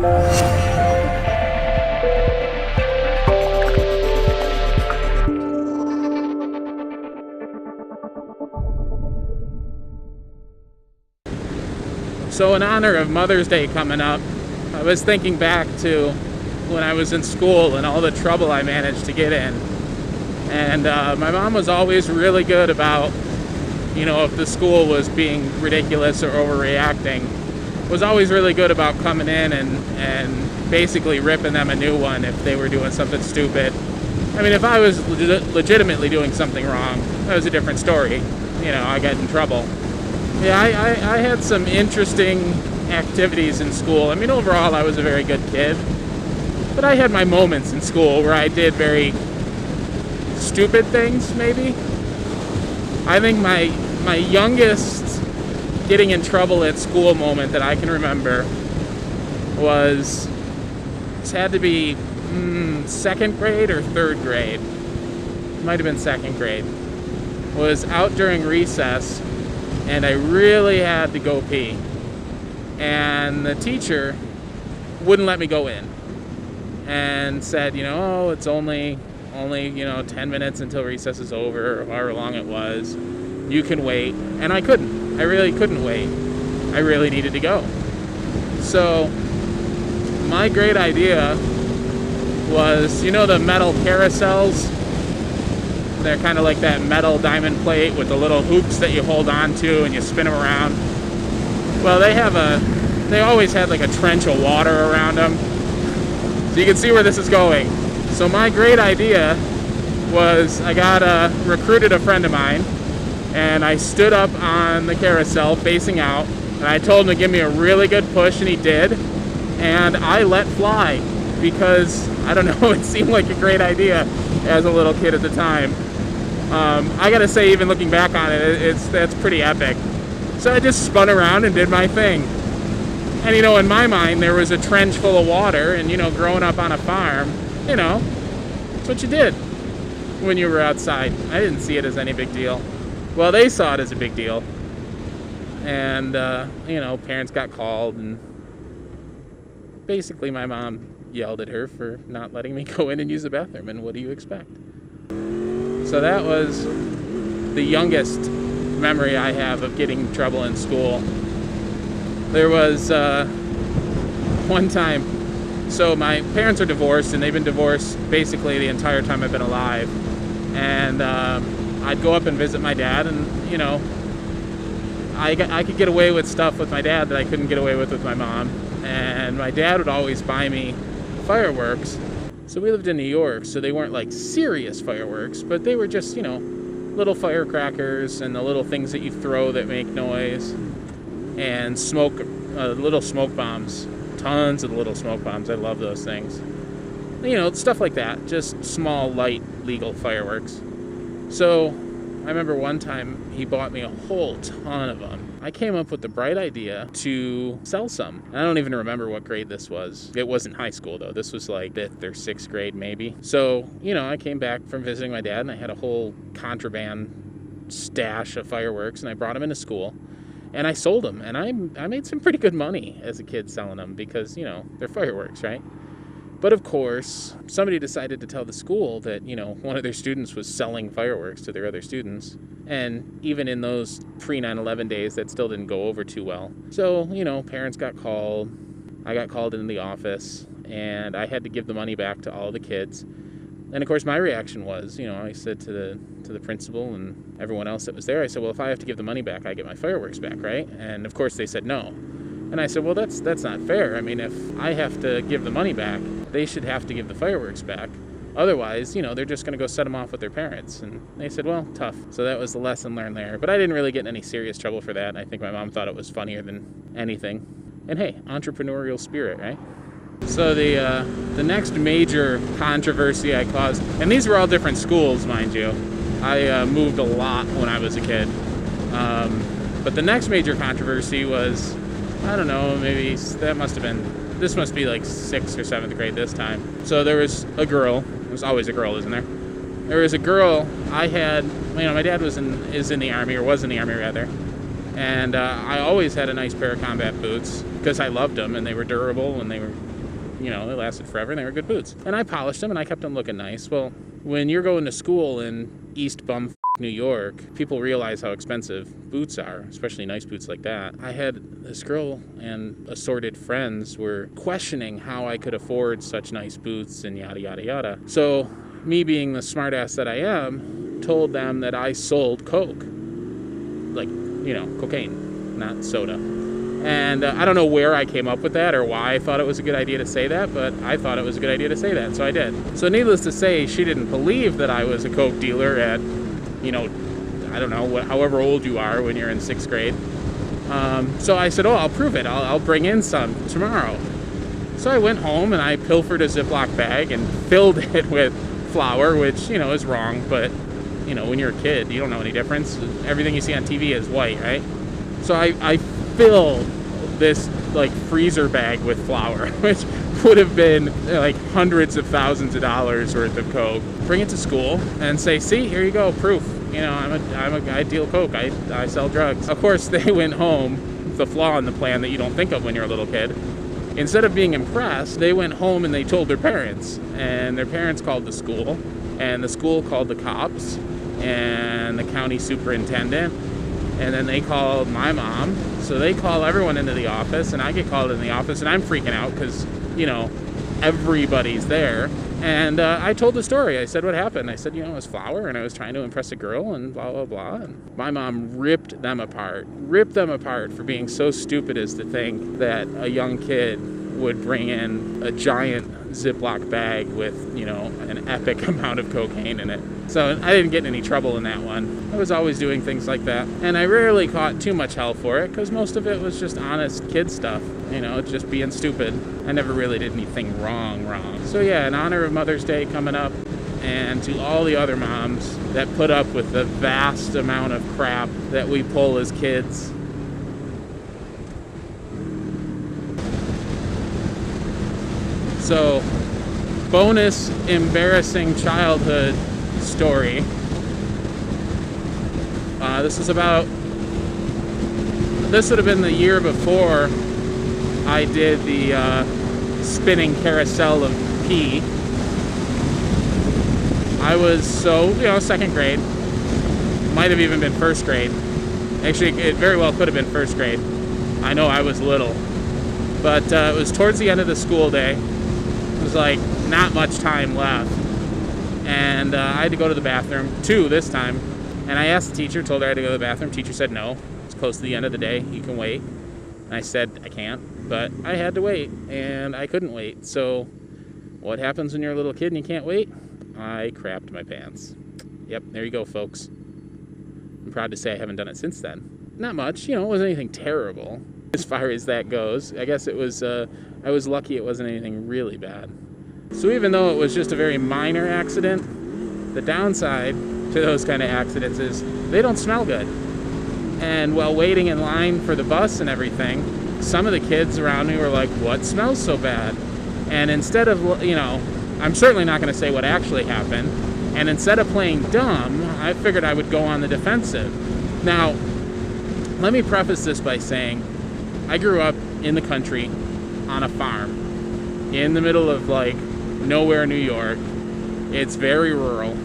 So in honor of Mother's Day coming up, I was thinking back to when I was in school and all the trouble I managed to get in. And my mom was always really good about, if the school was being ridiculous or overreacting, was always really good about coming in and basically ripping them a new one if they were doing something stupid. I mean, if I was legitimately doing something wrong, that was a different story. I got in trouble. Yeah, I had some interesting activities in school. I mean, overall, I was a very good kid. But I had my moments in school where I did very stupid things, maybe. I think my youngest getting in trouble at school moment that I can remember was, this had to be second grade or third grade. Might have been second grade. Was out during recess, and I really had to go pee. And the teacher wouldn't let me go in and said, it's only 10 minutes until recess is over, or however long it was. You can wait. And I couldn't. I really couldn't wait. I really needed to go. So my great idea was, the metal carousels? They're kind of like that metal diamond plate with the little hoops that you hold on to and you spin them around. Well, they always had like a trench of water around them. So you can see where this is going. So my great idea was I recruited a friend of mine, and I stood up on the carousel facing out, and I told him to give me a really good push, and he did. And I let fly because, I don't know, it seemed like a great idea as a little kid at the time. I gotta say, even looking back on it, that's pretty epic. So I just spun around and did my thing. And in my mind, there was a trench full of water, and growing up on a farm, that's what you did when you were outside. I didn't see it as any big deal. Well, they saw it as a big deal. And, parents got called, and basically my mom yelled at her for not letting me go in and use the bathroom, and what do you expect? So that was the youngest memory I have of getting in trouble in school. There was one time, so my parents are divorced, and they've been divorced basically the entire time I've been alive. And I'd go up and visit my dad, and I could get away with stuff with my dad that I couldn't get away with my mom. And my dad would always buy me fireworks. So we lived in New York, so they weren't like serious fireworks, but they were just, little firecrackers and the little things that you throw that make noise, and smoke, little smoke bombs, tons of little smoke bombs. I love those things. Stuff like that, just small, light, legal fireworks. So I remember one time he bought me a whole ton of them. I came up with the bright idea to sell some. I don't even remember what grade this was. It wasn't high school, though. This was like 5th or 6th grade, maybe. So, I came back from visiting my dad, and I had a whole contraband stash of fireworks, and I brought them into school. And I sold them, and I made some pretty good money as a kid selling them because, they're fireworks, right? But of course, somebody decided to tell the school that, one of their students was selling fireworks to their other students. And even in those pre-9/11 days, that still didn't go over too well. So, parents got called. I got called into the office, and I had to give the money back to all the kids. And of course, my reaction was, I said to the principal and everyone else that was there, I said, well, if I have to give the money back, I get my fireworks back, right? And of course, they said no. And I said, well, that's not fair. I mean, if I have to give the money back, they should have to give the fireworks back. Otherwise, they're just going to go set them off with their parents. And they said, well, tough. So that was the lesson learned there. But I didn't really get in any serious trouble for that. I think my mom thought it was funnier than anything. And hey, entrepreneurial spirit, right? So the next major controversy I caused, and these were all different schools, mind you. I moved a lot when I was a kid. But the next major controversy was, I don't know, maybe this must be like 6th or 7th grade this time. So there was a girl. There's always a girl, isn't there? There was a girl I had, my dad is in the Army, or was in the Army rather. And I always had a nice pair of combat boots. because I loved them, and they were durable, and they were, they lasted forever, and they were good boots. And I polished them, and I kept them looking nice. Well, when you're going to school in East Bum New York, people realize how expensive boots are, especially nice boots like that. I had this girl and assorted friends were questioning how I could afford such nice boots and yada, yada, yada. So me being the smartass that I am, told them that I sold coke. Like, cocaine, not soda. And I don't know where I came up with that or why I thought it was a good idea to say that, but I thought it was a good idea to say that, so I did. So needless to say, she didn't believe that I was a coke dealer at, I don't know, however old you are when you're in 6th grade. So I said, I'll prove it. I'll bring in some tomorrow. So I went home and I pilfered a Ziploc bag and filled it with flour, which, is wrong, but, when you're a kid, you don't know any difference. Everything you see on TV is white, right? So I filled this, freezer bag with flour, which would have been, hundreds of thousands of dollars worth of coke. Bring it to school and say, see, here you go, proof. I deal coke, I sell drugs. Of course, they went home, the flaw in the plan that you don't think of when you're a little kid. Instead of being impressed, they went home and they told their parents. And their parents called the school, and the school called the cops and the county superintendent. And then they called my mom. So they call everyone into the office, and I get called in the office, and I'm freaking out because, everybody's there. And I told the story. I said what happened. I said, it was flour, and I was trying to impress a girl, and blah, blah, blah. And my mom ripped them apart for being so stupid as to think that a young kid would bring in a giant Ziploc bag with, an epic amount of cocaine in it. So I didn't get in any trouble in that one. I was always doing things like that. And I rarely caught too much hell for it because most of it was just honest kid stuff, just being stupid. I never really did anything wrong. So yeah, in honor of Mother's Day coming up, and to all the other moms that put up with the vast amount of crap that we pull as kids. So, bonus embarrassing childhood story. This would have been the year before I did the spinning carousel of pee. I was 2nd grade. Might have even been 1st grade. Actually, it very well could have been 1st grade. I know I was little. But it was towards the end of the school day. It was not much time left. And I had to go to the bathroom, 2 this time. And I asked the teacher, told her I had to go to the bathroom. Teacher said, no, it's close to the end of the day. You can wait. And I said, I can't. But I had to wait, and I couldn't wait. So what happens when you're a little kid and you can't wait? I crapped my pants. Yep, there you go, folks. I'm proud to say I haven't done it since then. Not much, it wasn't anything terrible as far as that goes. I guess it was, I was lucky it wasn't anything really bad. So even though it was just a very minor accident, the downside to those kind of accidents is they don't smell good. And while waiting in line for the bus and everything, some of the kids around me were like, what smells so bad? And instead of, I'm certainly not going to say what actually happened. And instead of playing dumb, I figured I would go on the defensive. Now, let me preface this by saying I grew up in the country on a farm in the middle of nowhere, New York. It's very rural.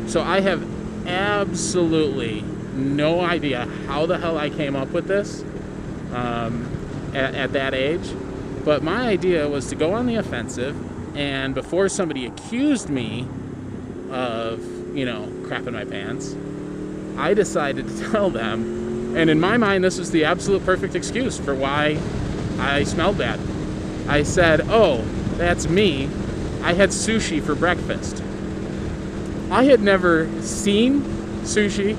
So I have absolutely no idea how the hell I came up with this at that age. But my idea was to go on the offensive, and before somebody accused me of, crapping my pants, I decided to tell them, and in my mind this was the absolute perfect excuse for why I smelled bad. I said, oh, that's me. I had sushi for breakfast. I had never seen sushi,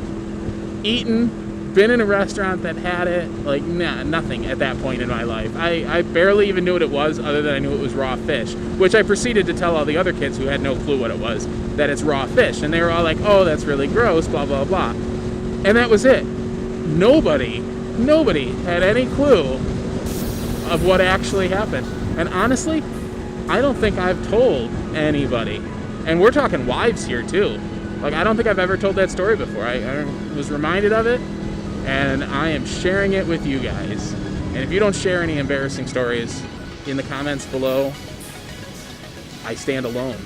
eaten, been in a restaurant that had it, nothing at that point in my life. I barely even knew what it was other than I knew it was raw fish, which I proceeded to tell all the other kids who had no clue what it was, that it's raw fish. And they were all like, oh, that's really gross, blah, blah, blah. And that was it. Nobody had any clue of what actually happened. And honestly, I don't think I've told anybody. And we're talking wives here too. I don't think I've ever told that story before. I was reminded of it, and I am sharing it with you guys. And if you don't share any embarrassing stories in the comments below, I stand alone.